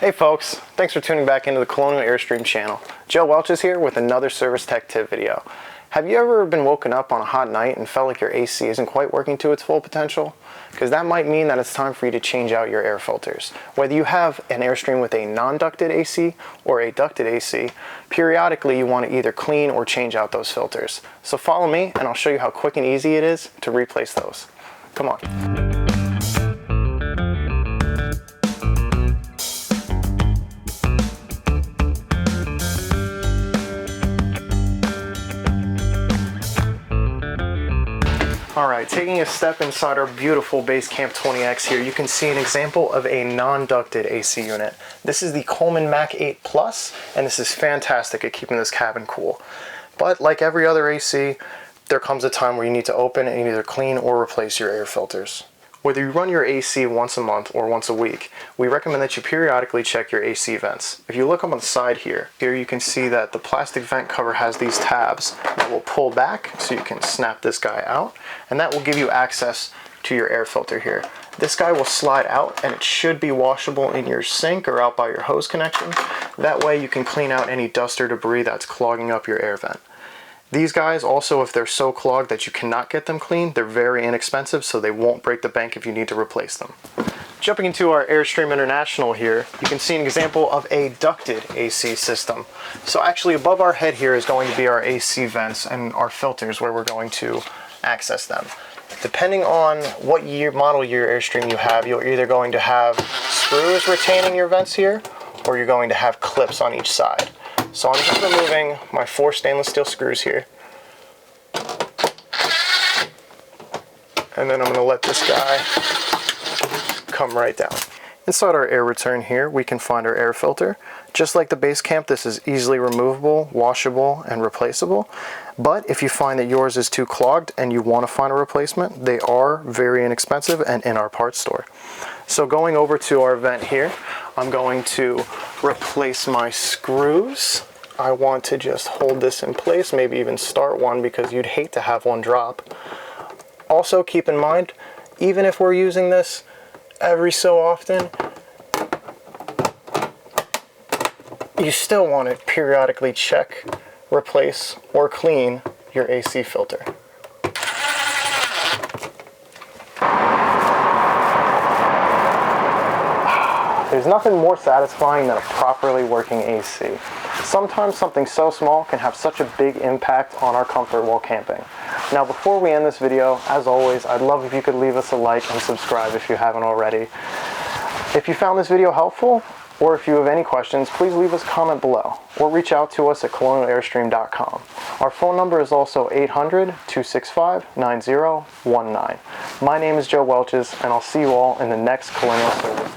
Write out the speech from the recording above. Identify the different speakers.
Speaker 1: Hey folks, thanks for tuning back into the Colonial Airstream channel. Joe Welch is here with another service tech tip video. Have you ever been woken up on a hot night and felt like your AC isn't quite working to its full potential? Because that might mean that it's time for you to change out your air filters. Whether you have an Airstream with a non-ducted AC or a ducted AC, periodically you want to either clean or change out those filters. So follow me and I'll show you how quick and easy it is to replace those. Come on. Alright, taking a step inside our beautiful Basecamp 20X here, you can see an example of a non-ducted AC unit. This is the Coleman Mac 8 Plus, and this is fantastic at keeping this cabin cool. But like every other AC, there comes a time where you need to open and either clean or replace your air filters. Whether you run your AC once a month or once a week, we recommend that you periodically check your AC vents. If you look up on the side here you can see that the plastic vent cover has these tabs that will pull back so you can snap this guy out, and that will give you access to your air filter here. This guy will slide out and it should be washable in your sink or out by your hose connection. That way you can clean out any dust or debris that's clogging up your air vent. These guys also, if they're so clogged that you cannot get them clean, they're very inexpensive, so they won't break the bank if you need to replace them. Jumping into our Airstream International here, you can see an example of a ducted AC system. So actually above our head here is going to be our AC vents and our filters where we're going to access them. Depending on what model year Airstream you have, you're either going to have screws retaining your vents here, or you're going to have clips on each side. So I'm just removing my 4 stainless steel screws here. And then I'm going to let this guy come right down. Inside our air return here, we can find our air filter. Just like the Basecamp, this is easily removable, washable, and replaceable. But if you find that yours is too clogged and you want to find a replacement, they are very inexpensive and in our parts store. So going over to our vent here, I'm going to replace my screws. I want to just hold this in place, maybe even start one because you'd hate to have one drop. Also keep in mind, even if we're using this every so often, you still want to periodically check, replace, or clean your AC filter. There's nothing more satisfying than a properly working AC. Sometimes something so small can have such a big impact on our comfort while camping. Now before we end this video, as always, I'd love if you could leave us a like and subscribe if you haven't already. If you found this video helpful, or if you have any questions, please leave us a comment below, or reach out to us at colonialairstream.com. Our phone number is also 800-265-9019. My name is Joe Welches, and I'll see you all in the next Colonial service.